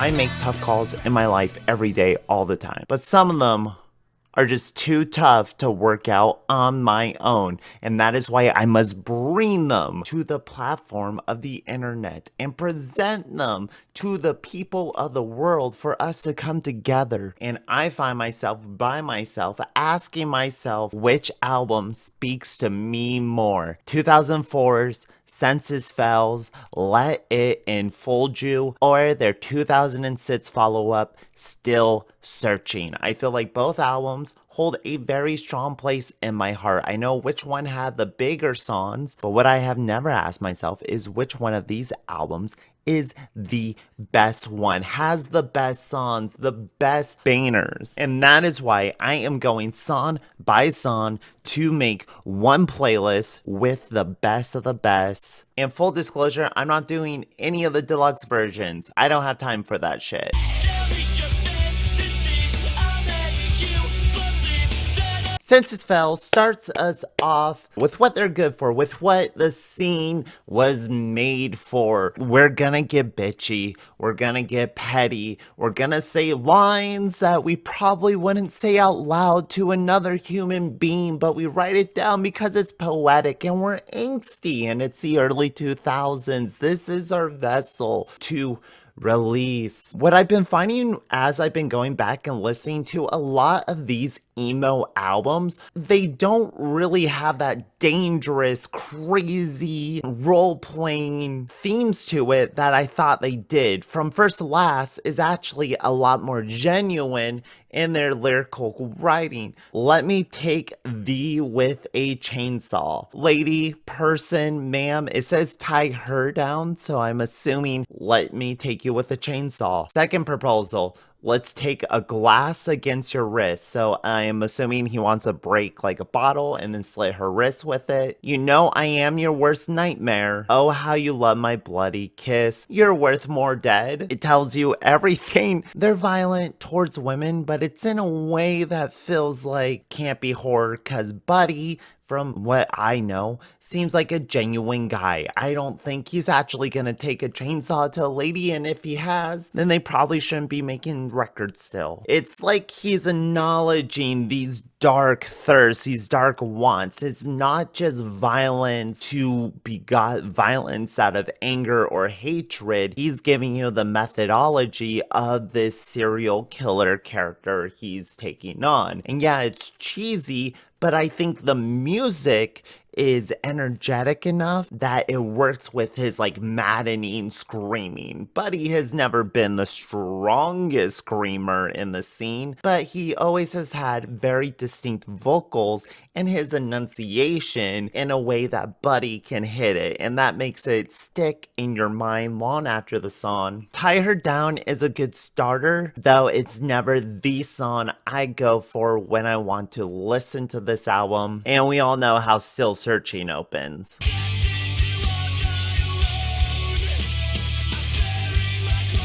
I make tough calls in my life every day, all the time, but some of them are just too tough to work out on my own. And that is why I must bring them to the platform of the internet and present them to the people of the world for us to come together. And I find myself by myself asking myself which album speaks to me more. 2004's Senses Fails, Let It Enfold You, or their 2006 follow-up, Still Searching. I feel like both albums hold a very strong place in my heart. I know which one had the bigger songs, but what I have never asked myself is which one of these albums is the best one, has the best songs, the best bangers. And that is why I am going song by song to make one playlist with the best of the best. And full disclosure, I'm not doing any of the deluxe versions. I don't have time for that shit. Senses Fail starts us off with what they're good for, with what the scene was made for. We're gonna get bitchy, we're gonna get petty, we're gonna say lines that we probably wouldn't say out loud to another human being, but we write it down because it's poetic and we're angsty and it's the early 2000s. This is our vessel to release. What I've been finding as I've been going back and listening to a lot of these emo albums, they don't really have that dangerous, crazy, role-playing themes to it that I thought they did. From First to Last is actually a lot more genuine in their lyrical writing. Let me take thee with a chainsaw. Lady, person, ma'am, it says tie her down, so I'm assuming let me take you with a chainsaw. Second proposal, let's take a glass against your wrist. So I am assuming he wants to break like a bottle and then slit her wrist with it. You know I am your worst nightmare. Oh, how you love my bloody kiss. You're worth more dead. It tells you everything. They're violent towards women, but it's in a way that feels like campy horror, cause Buddy, from what I know, seems like a genuine guy. I don't think he's actually gonna take a chainsaw to a lady, and if he has, then they probably shouldn't be making records still. It's like he's acknowledging these dark thirsts, these dark wants. It's not just violence to begot violence out of anger or hatred. He's giving you the methodology of this serial killer character he's taking on. And yeah, it's cheesy, but I think the music is energetic enough that it works with his like maddening screaming. Buddy has never been the strongest screamer in the scene, but he always has had very distinct vocals and his enunciation in a way that Buddy can hit it, and that makes it stick in your mind long after the song. Tie Her Down is a good starter, though it's never the song I go for when I want to listen to this album, and we all know how Still Searching opens.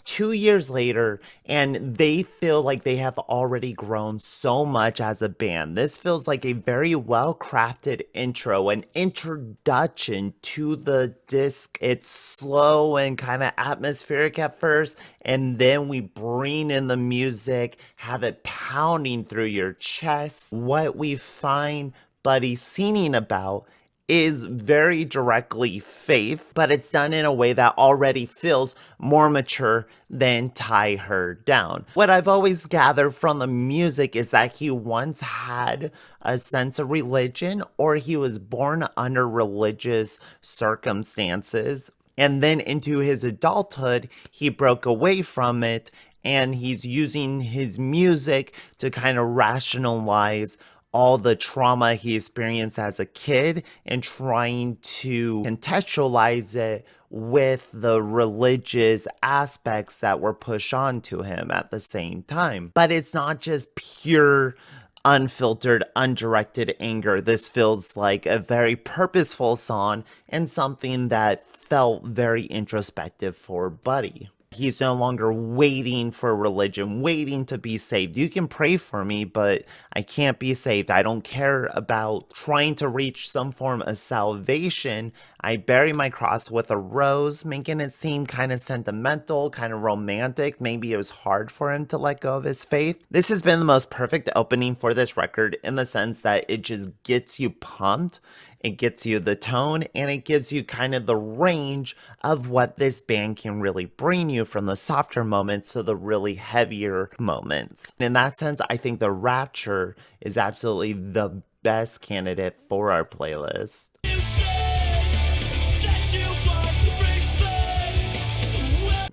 2 years later, and they feel like they have already grown so much as a band. This feels like a very well-crafted intro, an introduction to the disc. It's slow and kind of atmospheric at first, and then we bring in the music, have it pounding through your chest. What we find Buddy singing about is very directly faith, but it's done in a way that already feels more mature than Tie Her Down. What I've always gathered from the music is that he once had a sense of religion, or he was born under religious circumstances, and then into his adulthood, he broke away from it, and he's using his music to kind of rationalize all the trauma he experienced as a kid and trying to contextualize it with the religious aspects that were pushed onto him at the same time. But it's not just pure unfiltered, undirected anger. This feels like a very purposeful song and something that felt very introspective for Buddy. He's no longer waiting for religion, waiting to be saved. You can pray for me, but I can't be saved. I don't care about trying to reach some form of salvation. I bury my cross with a rose, making it seem kind of sentimental, kind of romantic. Maybe it was hard for him to let go of his faith. This has been the most perfect opening for this record in the sense that it just gets you pumped. It gets you the tone, and it gives you kind of the range of what this band can really bring you, from the softer moments to the really heavier moments. In that sense, I think the Rapture is absolutely the best candidate for our playlist.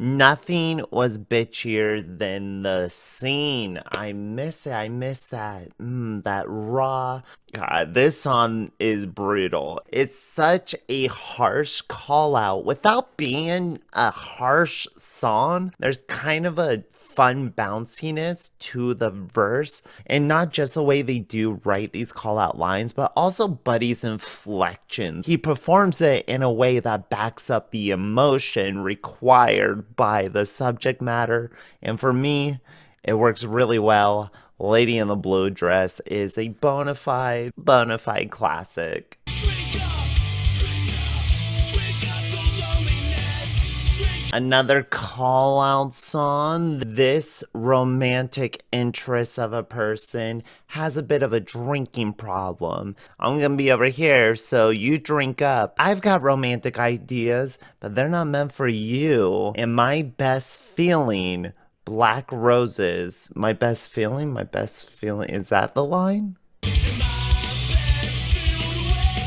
Nothing was bitchier than the scene. I miss it. I miss that. That raw. God, this song is brutal. It's such a harsh call out without being a harsh song. There's kind of a fun bounciness to the verse, and not just the way they do write these call out lines, but also Buddy's inflections. He performs it in a way that backs up the emotion required by the subject matter, and for me, it works really well. Lady in the Blue Dress is a bona fide classic. Another call out song. This romantic interest of a person has a bit of a drinking problem. I'm gonna be over here, so you drink up. I've got romantic ideas, but they're not meant for you. And my best feeling, Black Roses. My best feeling, is that the line?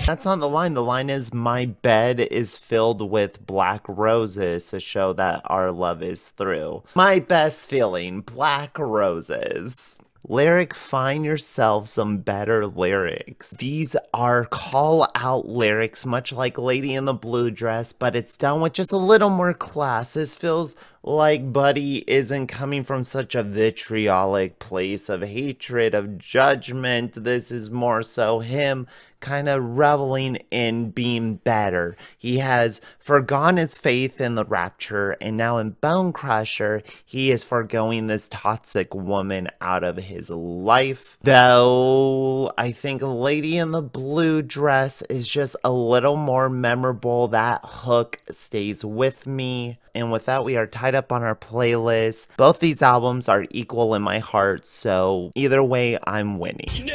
That's not the line. The line is, my bed is filled with black roses to show that our love is through. My best feeling, black roses. Lyric, find yourself some better lyrics. These are call out lyrics, much like Lady in the Blue Dress, but it's done with just a little more class. This feels like Buddy isn't coming from such a vitriolic place of hatred, of judgment. This is more so him kind of reveling in being better. He has forgone his faith in the Rapture, and now in Bone Crusher, he is foregoing this toxic woman out of his life. Though I think Lady in the Blue Dress is just a little more memorable. That hook stays with me. And with that, we are tied up on our playlist. Both these albums are equal in my heart, so either way, I'm winning.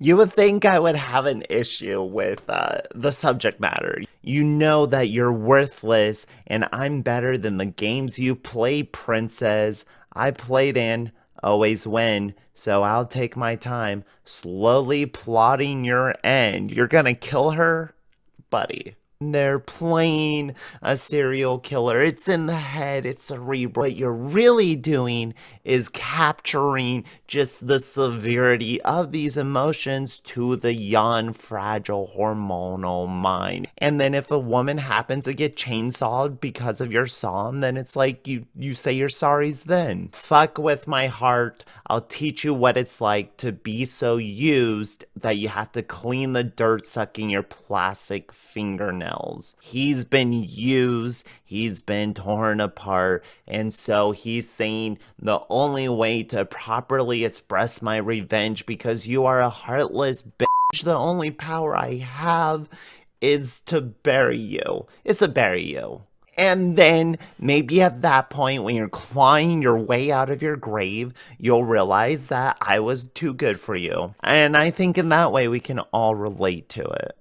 You would think I would have an issue with the subject matter. You know that you're worthless, and I'm better than the games you play, princess. I played in, always win, so I'll take my time, slowly plotting your end. You're gonna kill her, buddy. They're playing a serial killer. It's in the head, it's cerebral. What you're really doing is capturing just the severity of these emotions to the young, fragile, hormonal mind. And then if a woman happens to get chainsawed because of your song, then it's like you say your sorries then. Fuck with my heart. I'll teach you what it's like to be so used that you have to clean the dirt sucking your plastic fingernails. He's been used, he's been torn apart, and so he's saying the only way to properly express my revenge, because you are a heartless bitch, the only power I have is to bury you. It's to bury you. And then maybe at that point, when you're clawing your way out of your grave, you'll realize that I was too good for you. And I think in that way, we can all relate to it.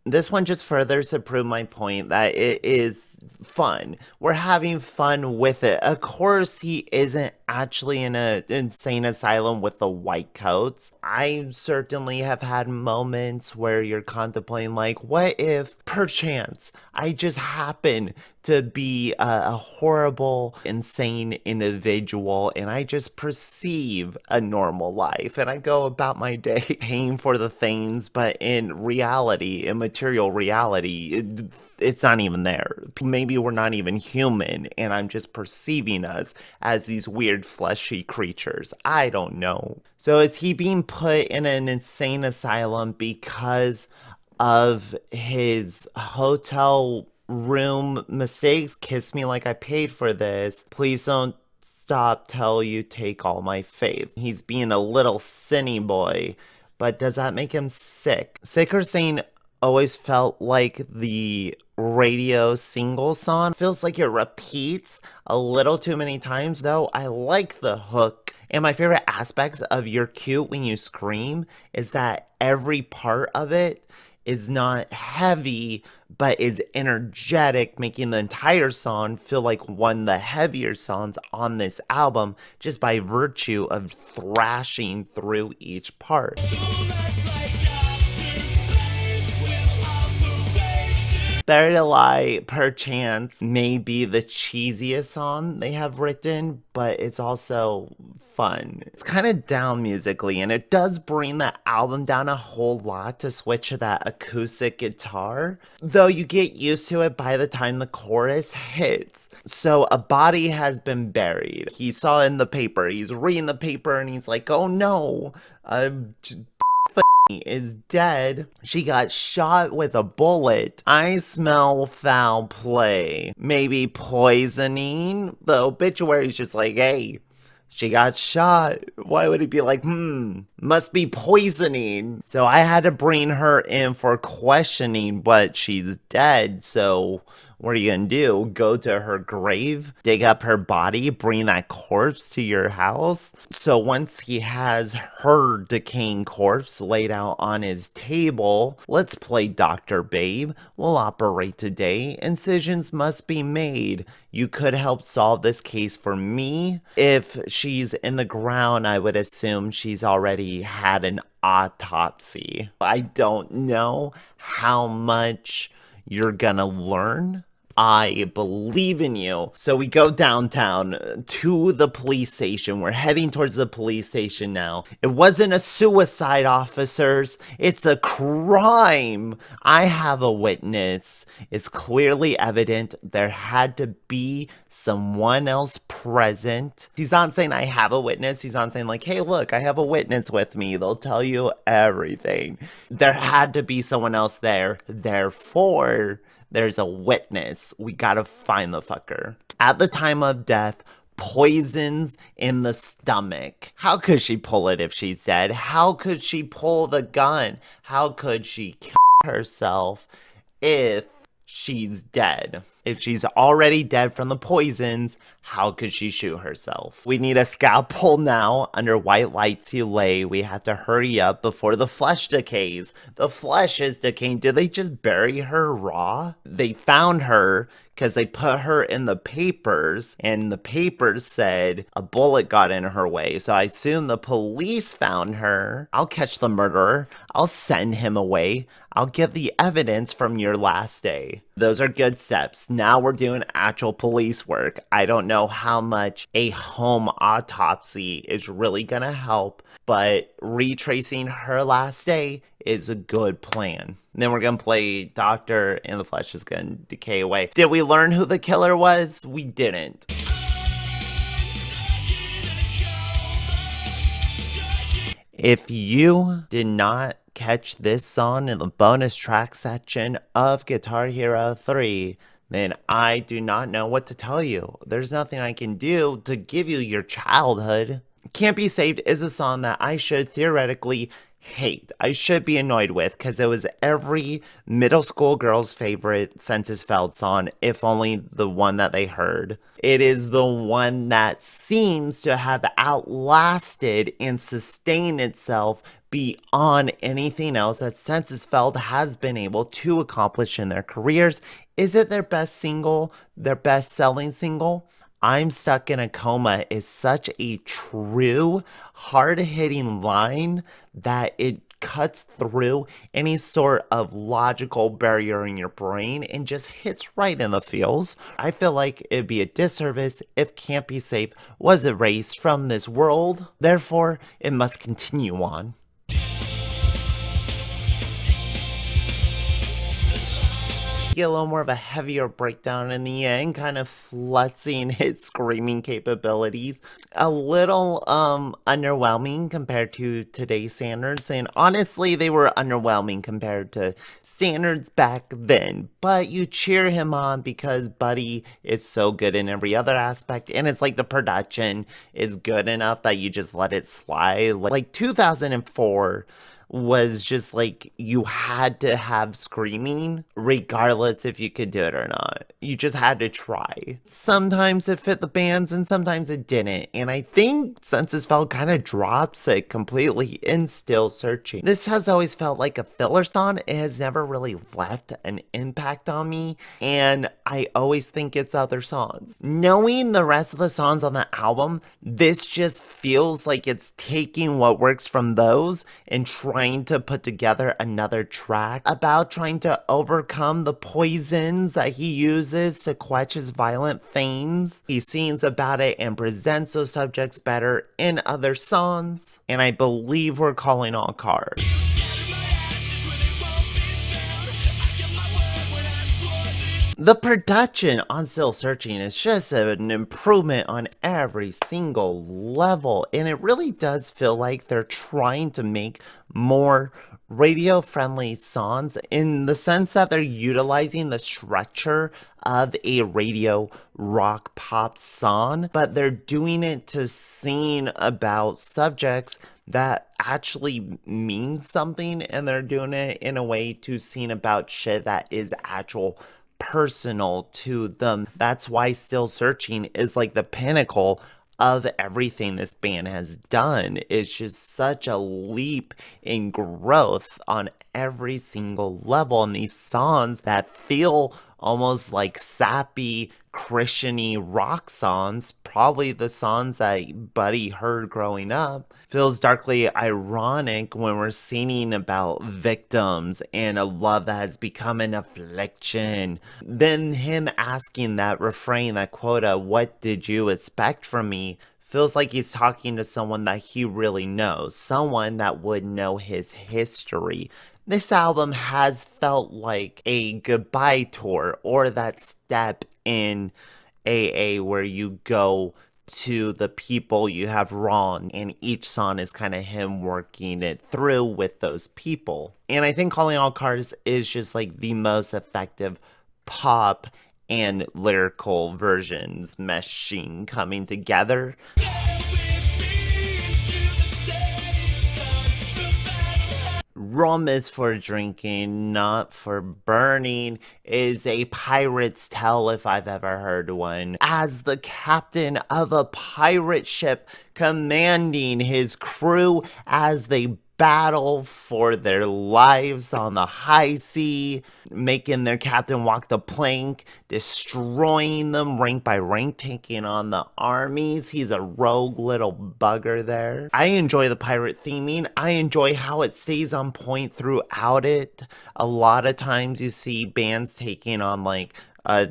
This one just furthers to prove my point that it is fun. We're having fun with it. Of course, he isn't actually in an insane asylum with the white coats. I certainly have had moments where you're contemplating, like, what if, perchance, I just happen to be a horrible, insane individual, and I just perceive a normal life, and I go about my day paying for the things, but in reality, in material reality, it's not even there. Maybe we're not even human, and I'm just perceiving us as these weird weird fleshy creatures. I don't know. So is he being put in an insane asylum because of his hotel room mistakes? Kiss me like I paid for this. Please don't stop till you take all my faith. He's being a little sinny boy, but does that make him sick? Sick or sane always felt like the radio single song. Feels like it repeats a little too many times, though. I like the hook. And my favorite aspects of You're Cute When You Scream is that every part of it is not heavy, but is energetic, making the entire song feel like one of the heavier songs on this album just by virtue of thrashing through each part. Better to Lie, perchance, may be the cheesiest song they have written, but it's also fun. It's kind of down musically, and it does bring the album down a whole lot to switch to that acoustic guitar, though you get used to it by the time the chorus hits. So a body has been buried. He saw it in the paper. He's reading the paper, and he's like, oh no, is dead. She got shot with a bullet. I smell foul play. Maybe poisoning? The obituary's just like, hey, she got shot. Why would it be like, must be poisoning? So I had to bring her in for questioning, but she's dead. So what are you gonna do? Go to her grave, dig up her body, bring that corpse to your house? So once he has her decaying corpse laid out on his table, let's play Dr. Babe. We'll operate today. Incisions must be made. You could help solve this case for me. If she's in the ground, I would assume she's already had an autopsy. I don't know how much you're gonna learn. I believe in you. So we go downtown to the police station. We're heading towards the police station now. It wasn't a suicide, officers. It's a crime. I have a witness. It's clearly evident there had to be someone else present. He's not saying I have a witness. He's not saying like, hey, look, I have a witness with me. They'll tell you everything. There had to be someone else there. Therefore, there's a witness. We gotta find the fucker. At the time of death, poisons in the stomach. How could she pull it if she's dead? How could she pull the gun? How could she kill herself if she's dead? If she's already dead from the poisons, how could she shoot herself? We need a scalpel now. Under white lights you lay. We have to hurry up before the flesh decays. The flesh is decaying. Did they just bury her raw? They found her because they put her in the papers, and the papers said a bullet got in her way. So I assume the police found her. I'll catch the murderer. I'll send him away. I'll get the evidence from your last day. Those are good steps. Now we're doing actual police work. I don't know how much a home autopsy is really gonna help, but retracing her last day is a good plan. And then we're gonna play Doctor, and the flesh is gonna decay away. Did we learn who the killer was? We didn't. If you did not catch this song in the bonus track section of Guitar Hero 3, then I do not know what to tell you. There's nothing I can do to give you your childhood. Can't Be Saved is a song that I should theoretically hate. I should be annoyed with, because it was every middle school girl's favorite Census Feld song, if only the one that they heard. It is the one that seems to have outlasted and sustained itself beyond anything else that Census Feld has been able to accomplish in their careers. Is it their best single, their best selling single? I'm Stuck in a Coma is such a true, hard-hitting line that it cuts through any sort of logical barrier in your brain and just hits right in the feels. I feel like it'd be a disservice if Can't Be Safe was erased from this world. Therefore, it must continue on. get a little more of a heavier breakdown in the end, kind of flexing his screaming capabilities. A little underwhelming compared to today's standards, and honestly they were underwhelming compared to standards back then, but you cheer him on because Buddy is so good in every other aspect, and it's like the production is good enough that you just let it slide. Like 2004 was just like you had to have screaming regardless if you could do it or not. You just had to try. Sometimes it fit the bands and sometimes it didn't. And I think Census Fell kind of drops it completely in Still Searching. This has always felt like a filler song. It has never really left an impact on me. And I always think it's other songs. Knowing the rest of the songs on the album, this just feels like it's taking what works from those and trying to put together another track about trying to overcome the poisons that he uses to quench his violent things. He sings about it and presents those subjects better in other songs, and I believe we're calling all cards. The production on Still Searching is just an improvement on every single level, and it really does feel like they're trying to make more radio-friendly songs in the sense that they're utilizing the structure of a radio rock pop song, but they're doing it to sing about subjects that actually means something, and they're doing it in a way to sing about shit that is actual personal to them. That's why Still Searching is like the pinnacle of everything this band has done. It's just such a leap in growth on every single level. And these songs that feel almost like sappy, Christian-y rock songs, probably the songs that Buddy heard growing up, feels darkly ironic when we're singing about victims and a love that has become an affliction. Then him asking that refrain, that quota, "What did you expect from me?" feels like he's talking to someone that he really knows, someone that would know his history. This album has felt like a goodbye tour, or that step in AA where you go to the people you have wronged, and each song is kind of him working it through with those people. And I think Calling All Cards is just like the most effective pop and lyrical versions meshing, coming together. Rum is for drinking, not for burning, is a pirate's tale if I've ever heard one. As the captain of a pirate ship, commanding his crew as they battle for their lives on the high sea, making their captain walk the plank, destroying them rank by rank, taking on the armies. He's a rogue little bugger there. I enjoy the pirate theming. I enjoy how it stays on point throughout it. A lot of times you see bands taking on like a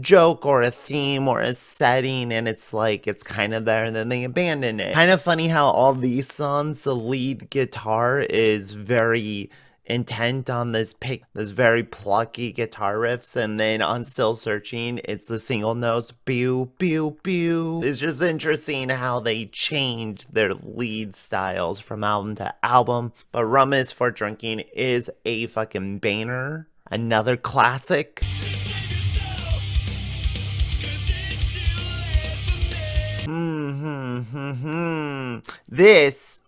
joke or a theme or a setting, and it's like it's kind of there and then they abandon it. Kind of funny how all these songs, the lead guitar is very intent on this very plucky guitar riffs, and then on Still Searching it's the single notes, pew pew pew. It's just interesting how they change their lead styles from album to album. But Rum is for Drinking is a fucking banner, another classic. This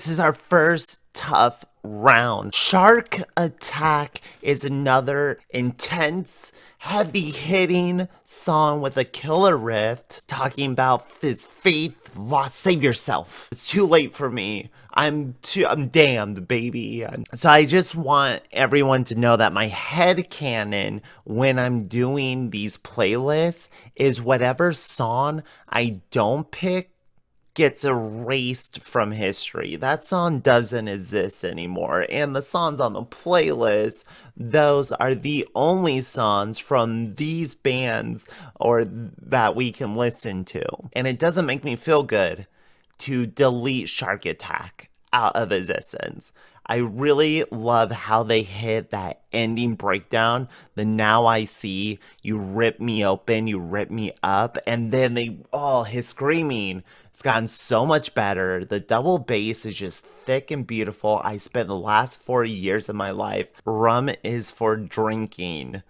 is our first tough round. Shark Attack is another intense, heavy-hitting song with a killer riff, talking about his faith lost. Save yourself. It's too late for me. I'm damned, baby. So I just want everyone to know that my headcanon when I'm doing these playlists is whatever song I don't pick gets erased from history. That song doesn't exist anymore. And the songs on the playlist, those are the only songs from these bands or that we can listen to. And it doesn't make me feel good to delete Shark Attack out of existence. I really love how they hit that ending breakdown. The now I see, you rip me open, you rip me up, and then his screaming. It's gotten so much better. The double bass is just thick and beautiful. I spent the last 40 years of my life. Rum is for drinking,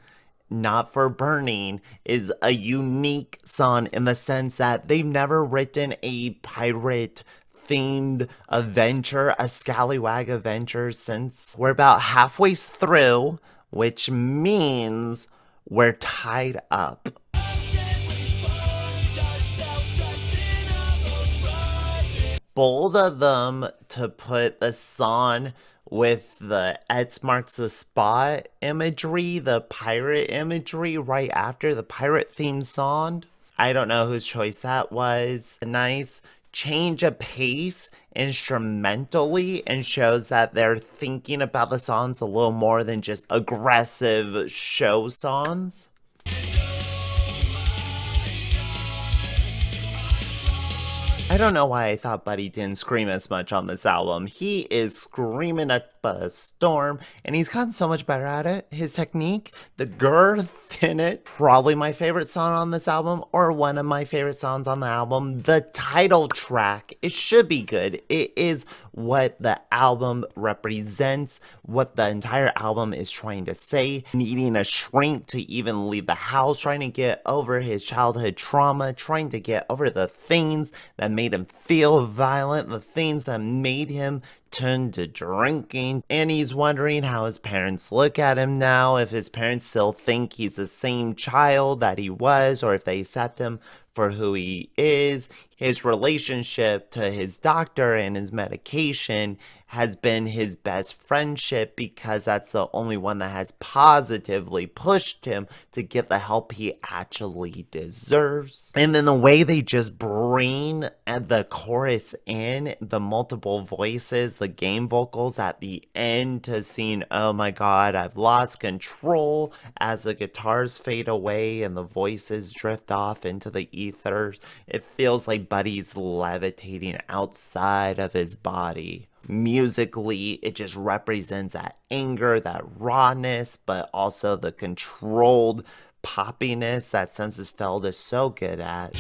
not for burning, is a unique song in the sense that they've never written a pirate themed adventure, a scallywag adventure, since we're about halfway through, which means we're tied up. Bold of them to put the song with the X marks the spot imagery, the pirate imagery, right after the pirate theme song. I don't know whose choice that was. A nice change of pace instrumentally, and shows that they're thinking about the songs a little more than just aggressive show songs. I don't know why I thought Buddy didn't scream as much on this album. He is screaming up a storm, and he's gotten so much better at it. His technique, the girth in it, probably my favorite song on this album, or one of my favorite songs on the album. The title track, it should be good. It is what the album represents, what the entire album is trying to say. Needing a shrink to even leave the house, trying to get over his childhood trauma, trying to get over the things that made him feel violent, the things that made him turn to drinking, and he's wondering how his parents look at him now, if his parents still think he's the same child that he was, or if they accept him for who he is. His relationship to his doctor and his medication has been his best friendship, because that's the only one that has positively pushed him to get the help he actually deserves. And then the way they just bring the chorus in, the multiple voices, the game vocals at the end to seeing, oh my god, I've lost control, as the guitars fade away and the voices drift off into the ethers. It feels like Buddy's levitating outside of his body. Musically, it just represents that anger, that rawness, but also the controlled poppiness that Senses Failed is so good at.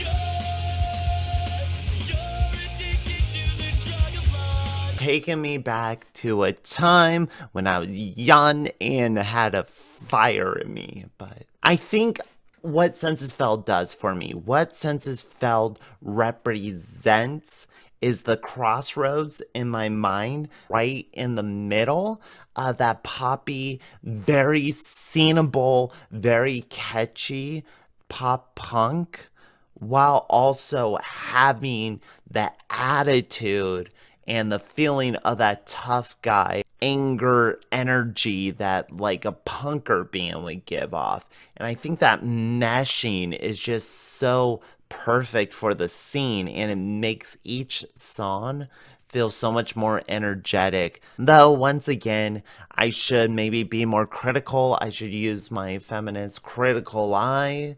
Taking me back to a time when I was young and had a fire in me. But I think what Senses Failed does for me, what Senses Failed represents, is the crossroads in my mind, right in the middle of that poppy, very singable, very catchy pop punk, while also having that attitude and the feeling of that tough guy anger energy that like a punker band would give off. And I think that meshing is just so perfect for the scene, and it makes each song feel so much more energetic. Though, once again, I should maybe be more critical. I should use my feminist critical eye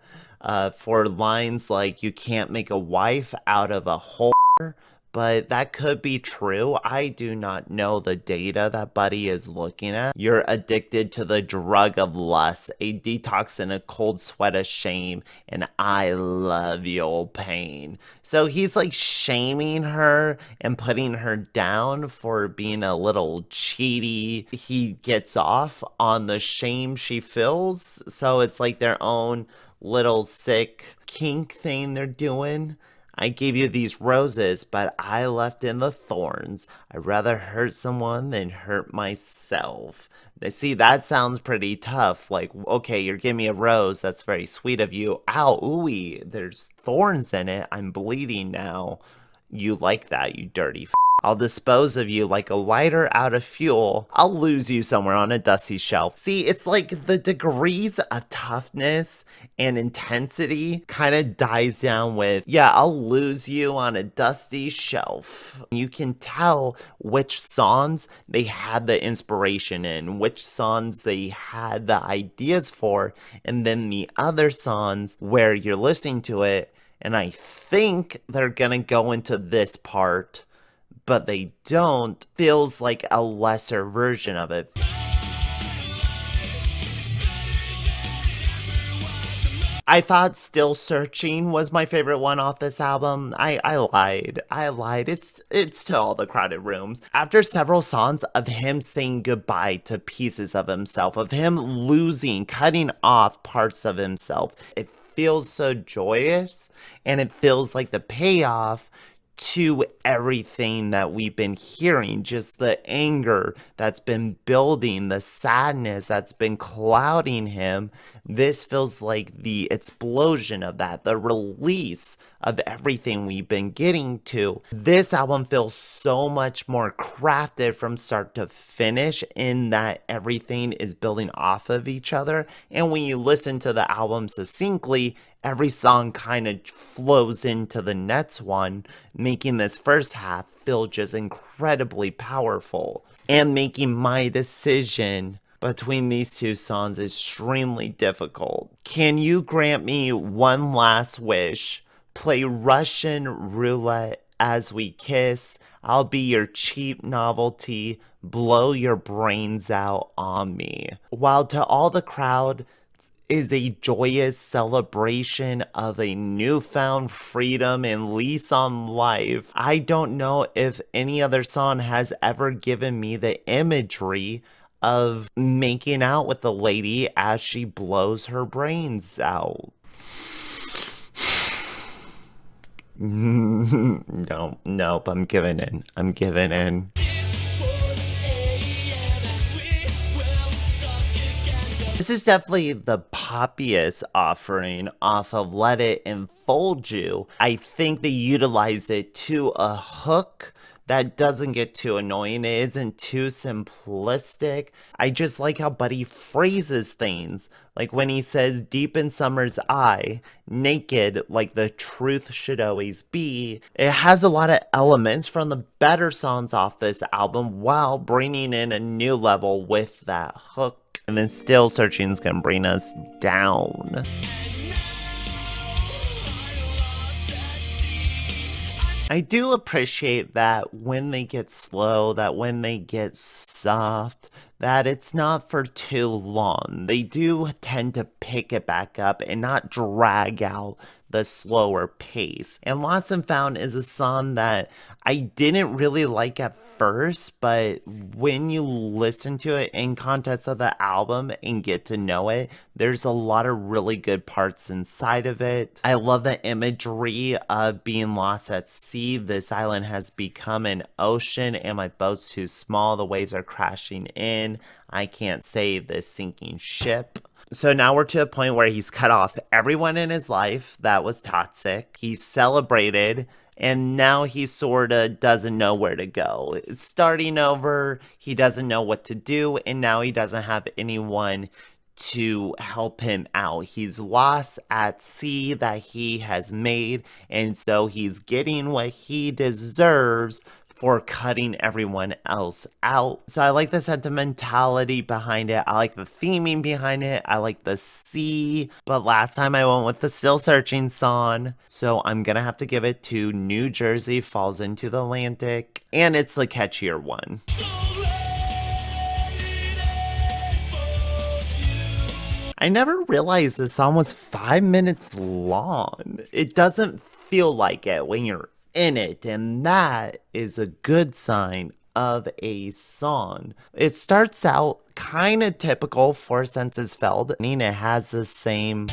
for lines like, you can't make a wife out of a whore. But that could be true. I do not know the data that Buddy is looking at. You're addicted to the drug of lust, a detox in a cold sweat of shame, and I love your pain. So he's like shaming her and putting her down for being a little cheaty. He gets off on the shame she feels. So it's like their own little sick kink thing they're doing. I gave you these roses, but I left in the thorns. I'd rather hurt someone than hurt myself. See, that sounds pretty tough. Like, okay, you're giving me a rose. That's very sweet of you. Ow, ooey, there's thorns in it. I'm bleeding now. You like that, you dirty I'll dispose of you like a lighter out of fuel. I'll lose you somewhere on a dusty shelf. See, it's like the degrees of toughness and intensity kind of dies down with, yeah, I'll lose you on a dusty shelf. You can tell which songs they had the inspiration in, which songs they had the ideas for, and then the other songs where you're listening to it, and I think they're gonna go into this part, but they don't feels like a lesser version of it. I thought Still Searching was my favorite one off this album. I lied. I lied. It's To All the Crowded Rooms. After several songs of him saying goodbye to pieces of himself, of him losing, cutting off parts of himself, it feels so joyous, and it feels like the payoff to everything that we've been hearing, just the anger that's been building, the sadness that's been clouding him. This feels like the explosion of that, the release of everything we've been getting to. This album feels so much more crafted from start to finish, in that everything is building off of each other. And when you listen to the album succinctly, every song kind of flows into the next one, making this first half feel just incredibly powerful, and making my decision between these two songs extremely difficult. Can you grant me one last wish? Play Russian roulette as we kiss. I'll be your cheap novelty. Blow your brains out on me. While To All the Crowd is a joyous celebration of a newfound freedom and lease on life, I don't know if any other song has ever given me the imagery of making out with the lady as she blows her brains out. Nope, I'm giving in. I'm giving in. This is definitely the poppiest offering off of Let It Enfold You. I think they utilize it to a hook that doesn't get too annoying. It isn't too simplistic. I just like how Buddy phrases things. Like when he says, deep in summer's eye, naked like the truth should always be. It has a lot of elements from the better songs off this album, while bringing in a new level with that hook. And then Still Searching is gonna bring us down. I do appreciate that when they get slow, that when they get soft, that it's not for too long. They do tend to pick it back up and not drag out the slower pace. And Lost and Found is a song that I didn't really like at first, but when you listen to it in context of the album and get to know it, there's a lot of really good parts inside of it. I love the imagery of being lost at sea. This island has become an ocean and my boat's too small. The waves are crashing in. I can't save this sinking ship. So now we're to a point where he's cut off everyone in his life that was toxic. He's celebrated, and now he sort of doesn't know where to go. It's starting over, he doesn't know what to do, and now he doesn't have anyone to help him out. He's lost at sea that he has made, and so he's getting what he deserves for cutting everyone else out. So I like the sentimentality behind it. I like the theming behind it. I like the sea. But last time I went with the Still Searching song. So I'm gonna have to give it to New Jersey Falls into the Atlantic. And it's the catchier one. I never realized this song was 5 minutes long. It doesn't feel like it when you're in it, and that is a good sign of a song. It starts out kind of typical for Senses Failed. It has the same,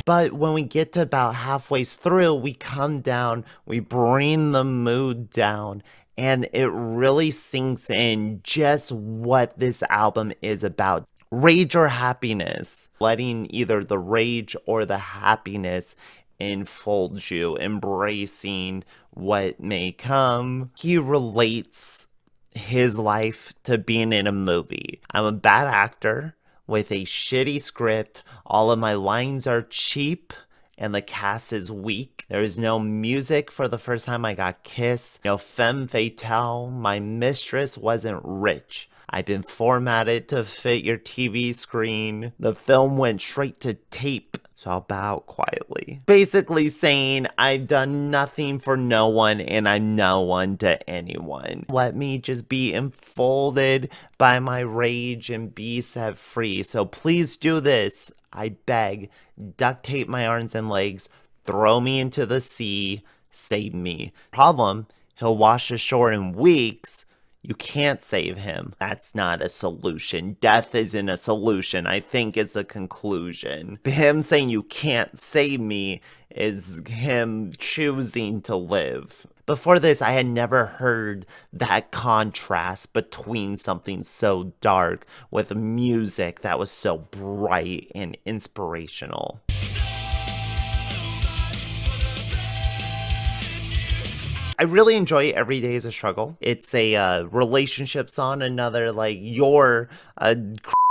but when we get to about halfway through, we come down, we bring the mood down, and it really sinks in just what this album is about. Rage or happiness, letting either the rage or the happiness enfold you, embracing what may come. He relates his life to being in a movie. I'm a bad actor with a shitty script. All of my lines are cheap and the cast is weak. There is no music for the first time I got kissed. No femme fatale. My mistress wasn't rich. I've been formatted to fit your TV screen. The film went straight to tape. so I'll bow out quietly. Basically saying, I've done nothing for no one and I'm no one to anyone. Let me just be enfolded by my rage and be set free. So please do this. I beg. Duct tape my arms and legs. Throw me into the sea. Save me. Problem, he'll wash ashore in weeks. You can't save him. That's not a solution. Death isn't a solution, I think is a conclusion. Him saying you can't save me is him choosing to live. Before this, I had never heard that contrast between something so dark with music that was so bright and inspirational. I really enjoy Every Day is a Struggle. It's a relationship song, another like you're a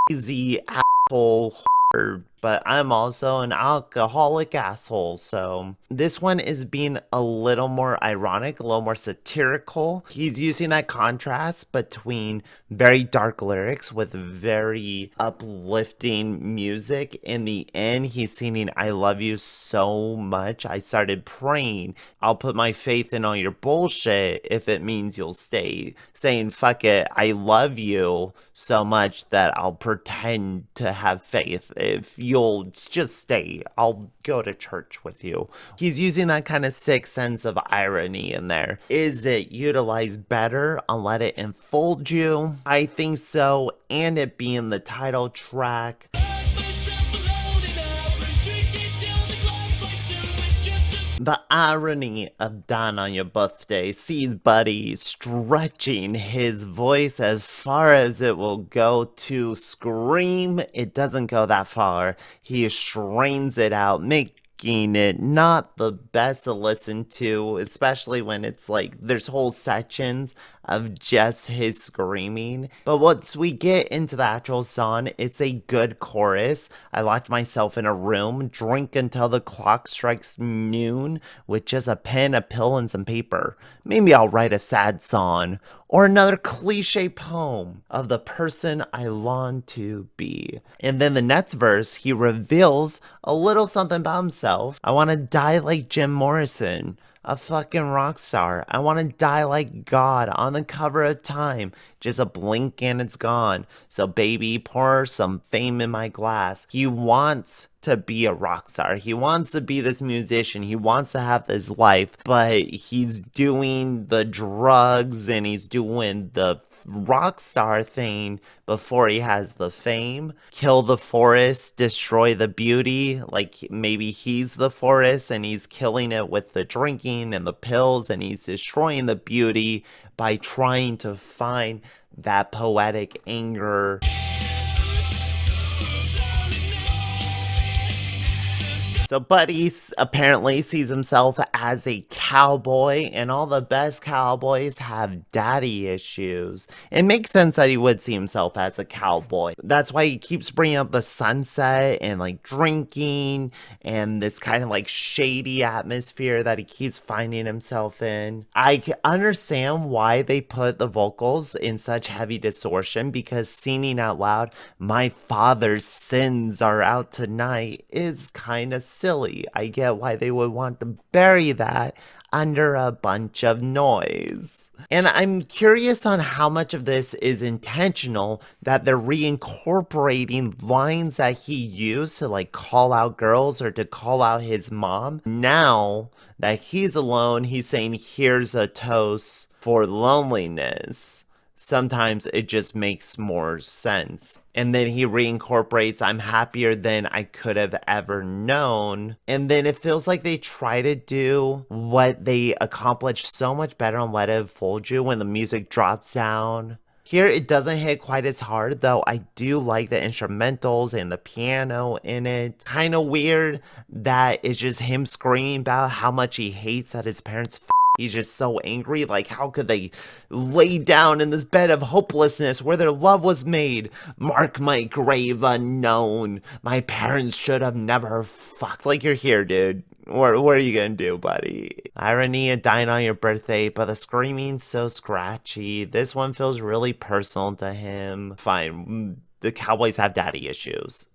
crazy asshole whore, but I'm also an alcoholic asshole. So this one is being a little more ironic, a little more satirical. He's using that contrast between very dark lyrics with very uplifting music. In the end, he's singing, I love you so much. I started praying. I'll put my faith in all your bullshit if it means you'll stay. Saying, fuck it, I love you so much that I'll pretend to have faith. If you'll just stay, I'll go to church with you. He's using that kind of sick sense of irony in there. Is it utilized better on Let It Enfold You? I think so, and it being the title track. The irony of dying on your birthday sees Buddy stretching his voice as far as it will go to scream. It doesn't go that far. He strains it out, making it not the best to listen to, especially when it's like there's whole sections of just his screaming. But once we get into the actual song, it's a good chorus. I locked myself in a room, drink until the clock strikes noon with just a pen, a pill, and some paper. Maybe I'll write a sad song or another cliche poem of the person I long to be. And then the next verse, he reveals a little something about himself. I want to die like Jim Morrison, a fucking rock star. I want to die like God on the cover of Time. Just a blink and it's gone. So baby, pour some fame in my glass. He wants to be a rock star. He wants to be this musician. He wants to have this life, but he's doing the drugs and he's doing the rock star thing before he has the fame. Kill the forest, destroy the beauty. Like maybe he's the forest and he's killing it with the drinking and the pills, and he's destroying the beauty by trying to find that poetic anger. So Buddy apparently sees himself as a cowboy, and all the best cowboys have daddy issues. It makes sense that he would see himself as a cowboy. That's why he keeps bringing up the sunset and like drinking and this kind of like shady atmosphere that he keeps finding himself in. I understand why they put the vocals in such heavy distortion, because singing out loud, my father's sins are out tonight, is kind of silly. I get why they would want to bury that under a bunch of noise. And I'm curious on how much of this is intentional, that they're reincorporating lines that he used to like call out girls or to call out his mom. Now that he's alone, he's saying, here's a toast for loneliness. Sometimes it just makes more sense. And then he reincorporates, I'm happier than I could have ever known. And then it feels like they try to do what they accomplished so much better on Let It Enfold You when the music drops down. Here it doesn't hit quite as hard, though I do like the instrumentals and the piano in it. Kind of weird that it's just him screaming about how much he hates that his parents he's just so angry. Like, how could they lay down in this bed of hopelessness where their love was made? Mark my grave unknown. My parents should have never fucked. Like, you're here, dude. What are you gonna do, buddy? Irony of dying on your birthday, but the screaming's so scratchy. This one feels really personal to him. Fine, the Cowboys have daddy issues.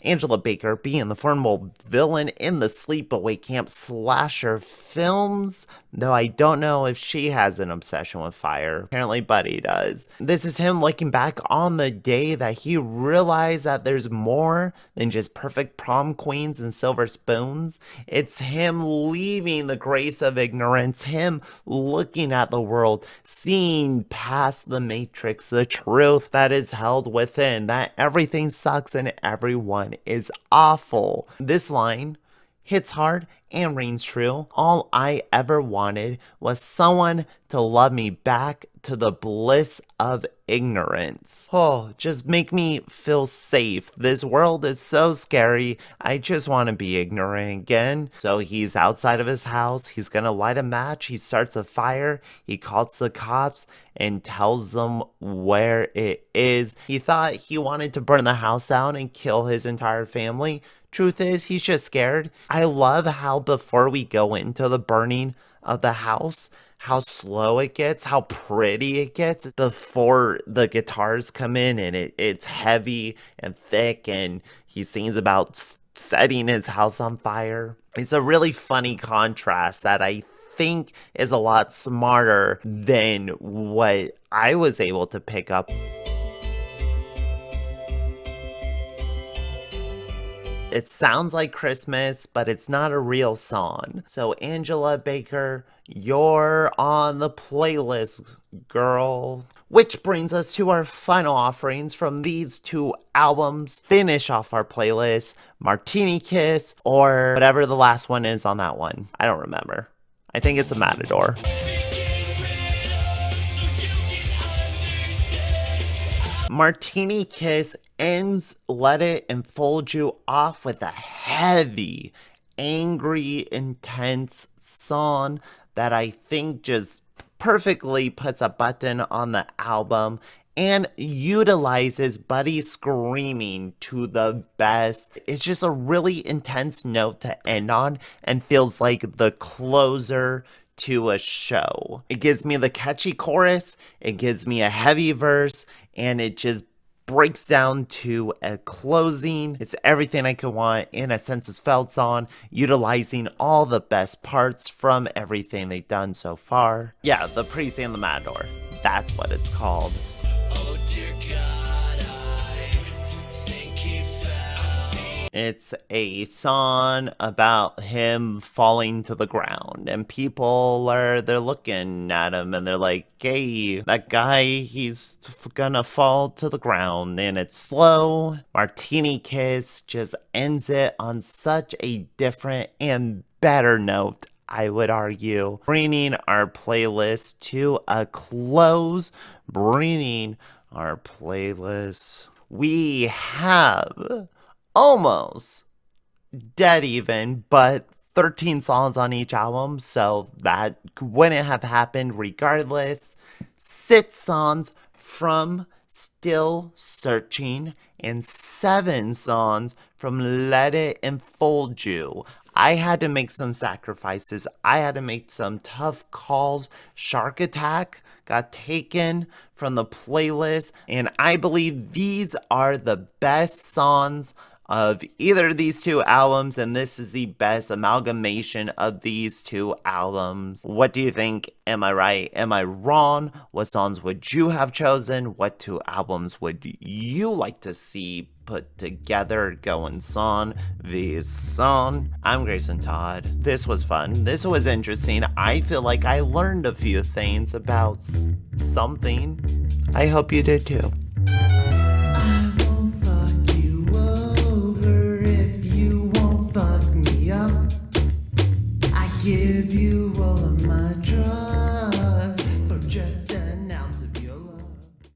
Angela Baker being the formidable villain in the sleepaway camp slasher films, though I don't know if she has an obsession with fire. Apparently Buddy does. This is him looking back on the day that he realized that there's more than just perfect prom queens and silver spoons. It's him leaving the grace of ignorance, him looking at the world, seeing past the matrix, the truth that is held within, that everything sucks and everyone is awful. This line hits hard and rings true. All I ever wanted was someone to love me back to the bliss of ignorance. Oh, just make me feel safe. This world is so scary. I just want to be ignorant again. So he's outside of his house. He's gonna light a match. He starts a fire. He calls the cops and tells them where it is. He thought he wanted to burn the house down and kill his entire family. Truth is, he's just scared. I love how before we go into the burning of the house, how slow it gets, how pretty it gets before the guitars come in, and it's heavy and thick, and he sings about setting his house on fire. It's a really funny contrast that I think is a lot smarter than what I was able to pick up. It sounds like Christmas, but it's not a real song. So Angela Baker, you're on the playlist, girl. Which brings us to our final offerings from these two albums. Finish off our playlist, Martini Kiss, or whatever the last one is on that one. I don't remember. I think it's the Matador. Martini Kiss ends Let It Enfold You off with a heavy, angry, intense song that I think just perfectly puts a button on the album and utilizes Buddy screaming to the best. It's just a really intense note to end on and feels like the closer to a show. It gives me the catchy chorus, it gives me a heavy verse, and it just breaks down to a closing. It's everything I could want in a Senses Felt song, utilizing all the best parts from everything they've done so far. Yeah, The Priest and the Matador. That's what it's called. Oh dear God, I think he fell. It's a song about him falling to the ground, and they're looking at him and they're like, hey, that guy, he's gonna fall to the ground. And it's slow. Martini Kiss just ends it on such a different and better note, I would argue, bringing our playlist to a close. We have almost dead even, but 13 songs on each album, so that wouldn't have happened regardless. 6 songs from Still Searching and 7 songs from Let It Enfold You. I had to make some sacrifices. I had to make some tough calls. Shark Attack got taken from the playlist, and I believe these are the best songs of either of these two albums, and this is the best amalgamation of these two albums. What do you think? Am I right? Am I wrong? What songs would you have chosen? What 2 albums would you like to see put together going song vs song? I'm Grayson Todd. This was fun. This was interesting. I feel like I learned a few things about something. I hope you did too.